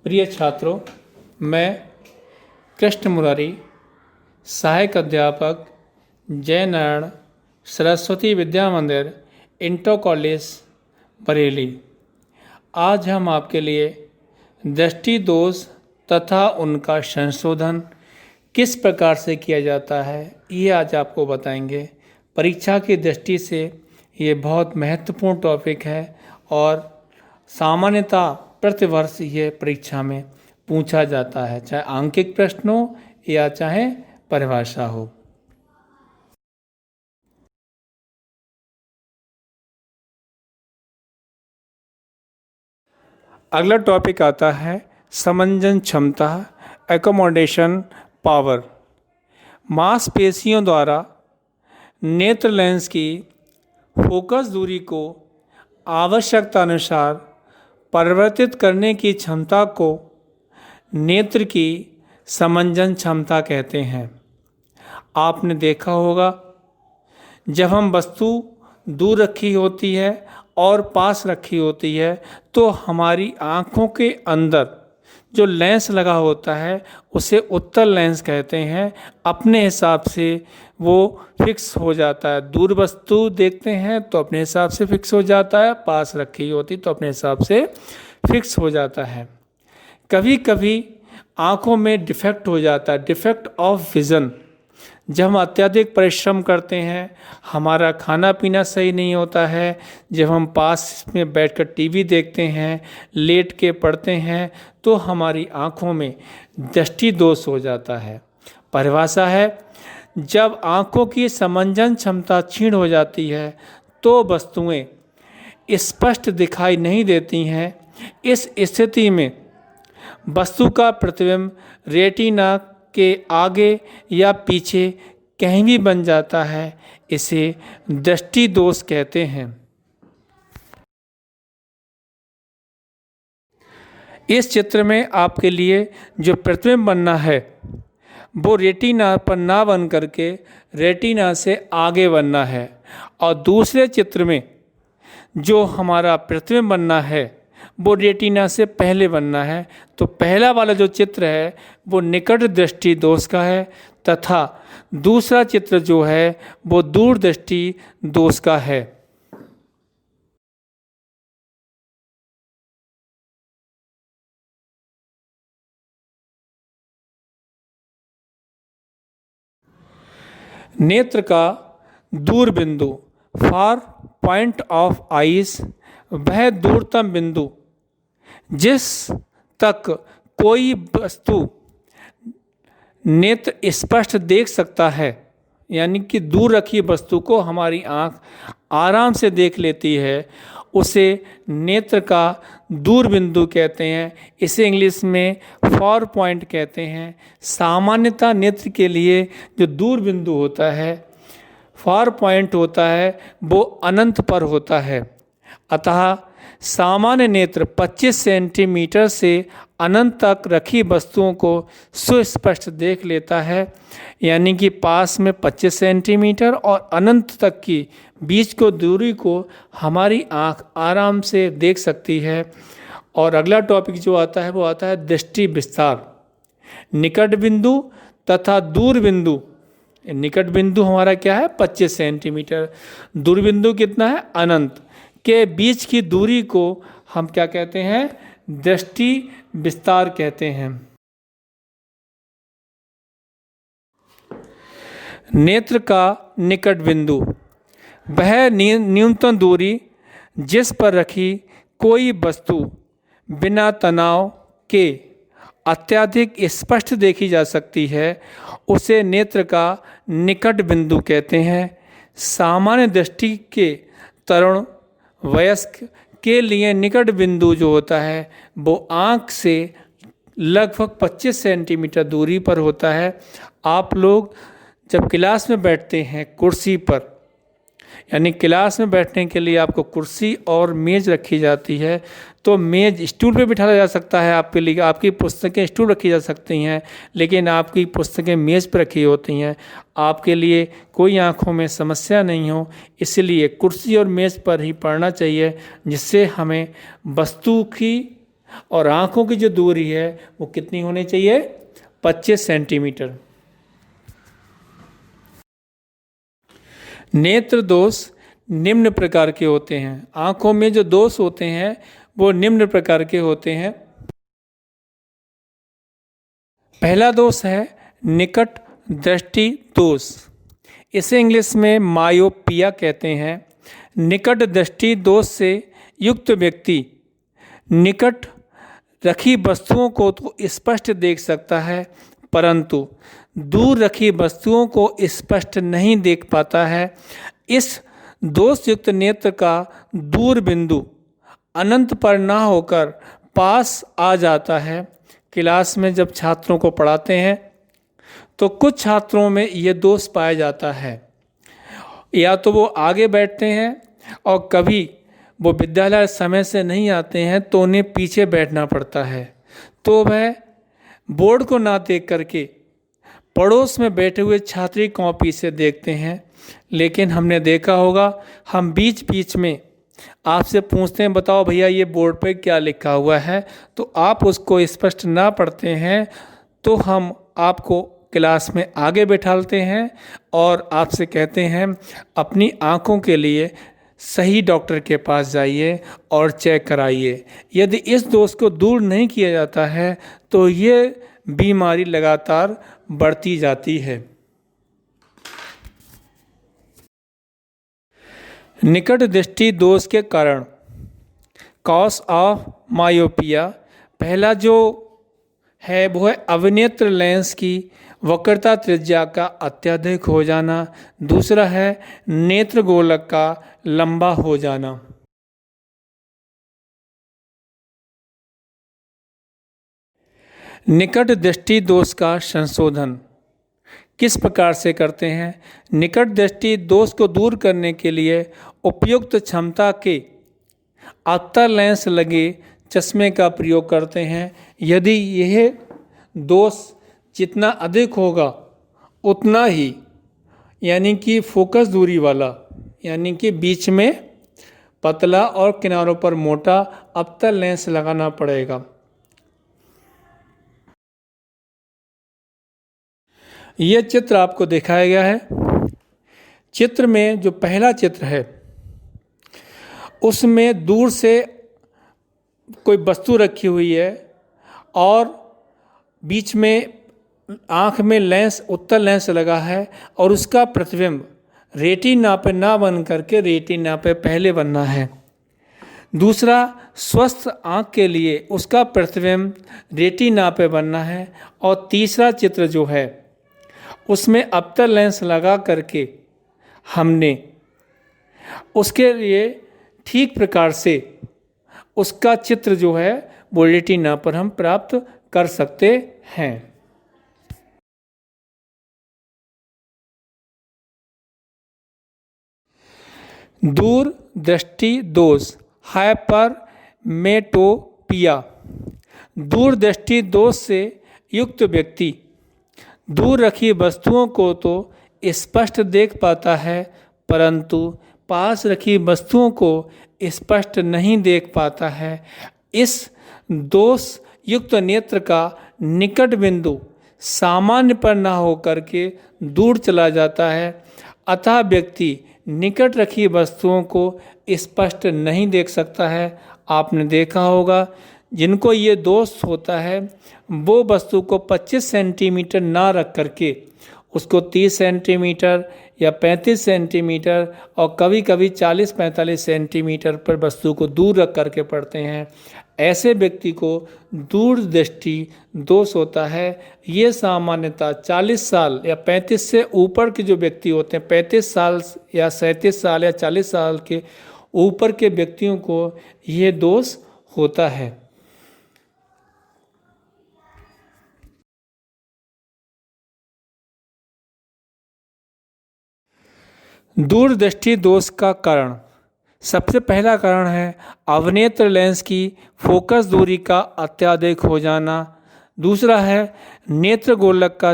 प्रिय छात्रों, मैं कृष्ण मुरारी, सहायक अध्यापक जय नारायण सरस्वती विद्या मंदिर, इंटर कॉलेज बरेली। आज हम आपके लिए दृष्टि दोष तथा उनका संशोधन किस प्रकार से किया जाता है, ये आज आपको बताएंगे। परीक्षा की दृष्टि से ये बहुत महत्वपूर्ण टॉपिक है और सामान्यतः प्रतिवर्ष ये परीक्षा में पूछा जाता है, चाहे आंकिक प्रश्न हो या चाहे परिभाषा हो। अगला टॉपिक आता है समंजन क्षमता, एकोमोडेशन पावर। मांसपेशियों द्वारा नेत्र लेंस की फोकस दूरी को आवश्यकता अनुसार परिवर्तित करने की क्षमता को नेत्र की समंजन क्षमता कहते हैं। आपने देखा होगा, जब हम वस्तु दूर रखी होती है और पास रखी होती है तो हमारी आँखों के अंदर जो लेंस लगा होता है उसे उत्तल लेंस कहते हैं। अपने हिसाब से वो फिक्स हो जाता है। दूर वस्तु देखते हैं तो अपने हिसाब से फिक्स हो जाता है, पास रखी होती तो अपने हिसाब से फिक्स हो जाता है। कभी कभी आँखों में डिफेक्ट हो जाता है, डिफेक्ट ऑफ विज़न। जब हम अत्यधिक परिश्रम करते हैं, हमारा खाना पीना सही नहीं होता है, जब हम पास में बैठकर टीवी देखते हैं, लेट के पढ़ते हैं, तो हमारी आँखों में दृष्टि दोष हो जाता है। परिभाषा है, जब आँखों की समंजन क्षमता क्षीण हो जाती है तो वस्तुएं स्पष्ट दिखाई नहीं देती हैं। इस स्थिति में वस्तु का प्रतिबिंब रेटिना के आगे या पीछे कहीं भी बन जाता है। इसे दृष्टि दोष कहते हैं। इस चित्र में आपके लिए जो प्रतिबिंब बनना है वो रेटिना पर ना बन करके रेटिना से आगे बनना है, और दूसरे चित्र में जो हमारा प्रतिबिंब बनना है वो रेटिना से पहले बनना है। तो पहला वाला जो चित्र है वो निकट दृष्टि दोष का है तथा दूसरा चित्र जो है वो दूर दृष्टि दोष का है। नेत्र का दूर बिंदु, फार पॉइंट ऑफ आइज, वह दूरतम बिंदु जिस तक कोई वस्तु नेत्र स्पष्ट देख सकता है, यानी कि दूर रखी वस्तु को हमारी आँख आराम से देख लेती है, उसे नेत्र का दूर बिंदु कहते हैं। इसे इंग्लिश में फार पॉइंट कहते हैं। सामान्यतः नेत्र के लिए जो दूर बिंदु होता है, फार पॉइंट होता है, वो अनंत पर होता है। अतः सामान्य नेत्र 25 सेंटीमीटर से अनंत तक रखी वस्तुओं को सुस्पष्ट देख लेता है, यानी कि पास में 25 सेंटीमीटर और अनंत तक की बीच को दूरी को हमारी आँख आराम से देख सकती है। और अगला टॉपिक जो आता है वो आता है दृष्टि विस्तार। निकट बिंदु तथा दूर बिंदु, निकट बिंदु हमारा क्या है 25 सेंटीमीटर, दूर बिंदु कितना है अनंत, के बीच की दूरी को हम क्या कहते हैं, दृष्टि विस्तार कहते हैं। नेत्र का निकट बिंदु, वह न्यूनतम दूरी जिस पर रखी कोई वस्तु बिना तनाव के अत्यधिक स्पष्ट देखी जा सकती है, उसे नेत्र का निकट बिंदु कहते हैं। सामान्य दृष्टि के तरुण वयस्क के लिए निकट बिंदु जो होता है वो आँख से लगभग 25 सेंटीमीटर दूरी पर होता है। आप लोग जब क्लास में बैठते हैं कुर्सी पर, यानी क्लास में बैठने के लिए आपको कुर्सी और मेज़ रखी जाती है, तो मेज़ स्टूल पे बिठाया जा सकता है आपके लिए, आपकी पुस्तकें स्टूल रखी जा सकती हैं, लेकिन आपकी पुस्तकें मेज़ पर रखी होती हैं। आपके लिए कोई आँखों में समस्या नहीं हो, इसलिए कुर्सी और मेज़ पर ही पढ़ना चाहिए, जिससे हमें वस्तु की और आँखों की जो दूरी है वो कितनी होनी चाहिए? 25 सेंटीमीटर। नेत्र दोष निम्न प्रकार के होते हैं। आँखों में जो दोष होते हैं वो निम्न प्रकार के होते हैं। पहला दोष है निकट दृष्टि दोष। इसे इंग्लिश में मायोपिया कहते हैं। निकट दृष्टि दोष से युक्त व्यक्ति निकट रखी वस्तुओं को तो स्पष्ट देख सकता है, परंतु दूर रखी वस्तुओं को स्पष्ट नहीं देख पाता है। इस दोषयुक्त नेत्र का दूर बिंदु अनंत पर ना होकर पास आ जाता है। क्लास में जब छात्रों को पढ़ाते हैं तो कुछ छात्रों में ये दोष पाया जाता है, या तो वो आगे बैठते हैं और कभी वो विद्यालय समय से नहीं आते हैं तो उन्हें पीछे बैठना पड़ता है, तो वह बोर्ड को ना देख करके पड़ोस में बैठे हुए छात्री कॉपी से देखते हैं। लेकिन हमने देखा होगा, हम बीच बीच में आपसे पूछते हैं, बताओ भैया ये बोर्ड पे क्या लिखा हुआ है, तो आप उसको स्पष्ट ना पढ़ते हैं तो हम आपको क्लास में आगे बैठालते हैं और आपसे कहते हैं अपनी आँखों के लिए सही डॉक्टर के पास जाइए और चेक कराइए। यदि इस दोष को दूर नहीं किया जाता है तो ये बीमारी लगातार बढ़ती जाती है। निकट दृष्टि दोष के कारण, कॉज ऑफ मायोपिया, पहला जो है वो है अवनेत्र लेंस की वक्रता त्रिज्या का अत्यधिक हो जाना। दूसरा है नेत्र गोलक का लंबा हो जाना। निकट दृष्टि दोष का संशोधन किस प्रकार से करते हैं? निकट दृष्टि दोष को दूर करने के लिए उपयुक्त क्षमता के अवतल लेंस लगे चश्मे का प्रयोग करते हैं। यदि यह दोष जितना अधिक होगा उतना ही, यानी कि फोकस दूरी वाला, यानी कि बीच में पतला और किनारों पर मोटा अवतल लेंस लगाना पड़ेगा। यह चित्र आपको दिखाया गया है। चित्र में जो पहला चित्र है उसमें दूर से कोई वस्तु रखी हुई है और बीच में आँख में लेंस, उत्तल लेंस लगा है और उसका प्रतिबिंब रेटिना पे ना बन करके रेटिना पे पहले बनना है। दूसरा, स्वस्थ आँख के लिए उसका प्रतिबिंब रेटिना पे बनना है। और तीसरा चित्र जो है उसमें अवतल लेंस लगा करके हमने उसके लिए ठीक प्रकार से उसका चित्र जो है वो रेटिना पर हम प्राप्त कर सकते हैं। दूर दृष्टि दोष हाइपरमेट्रोपिया। दूर दृष्टि दोष से युक्त व्यक्ति दूर रखी वस्तुओं को तो स्पष्ट देख पाता है, परंतु पास रखी वस्तुओं को स्पष्ट नहीं देख पाता है। इस दोष युक्त नेत्र का निकट बिंदु सामान्य पर ना होकर के दूर चला जाता है, अतः व्यक्ति निकट रखी वस्तुओं को स्पष्ट नहीं देख सकता है। आपने देखा होगा जिनको ये दोष होता है वो वस्तु को 25 सेंटीमीटर ना रख करके उसको 30 सेंटीमीटर या 35 सेंटीमीटर और कभी कभी 40-45 सेंटीमीटर पर वस्तु को दूर रख करके पढ़ते हैं। ऐसे व्यक्ति को दूर दृष्टि दोष होता है। ये सामान्यतः 40 साल या 35 से ऊपर के जो व्यक्ति होते हैं, 35 साल या 37 साल या 40 साल के ऊपर के व्यक्तियों को ये दोष होता है। दूरदृष्टि दोष का कारण, सबसे पहला कारण है अवनेत्र लेंस की फोकस दूरी का अत्यधिक हो जाना। दूसरा है नेत्र गोलक का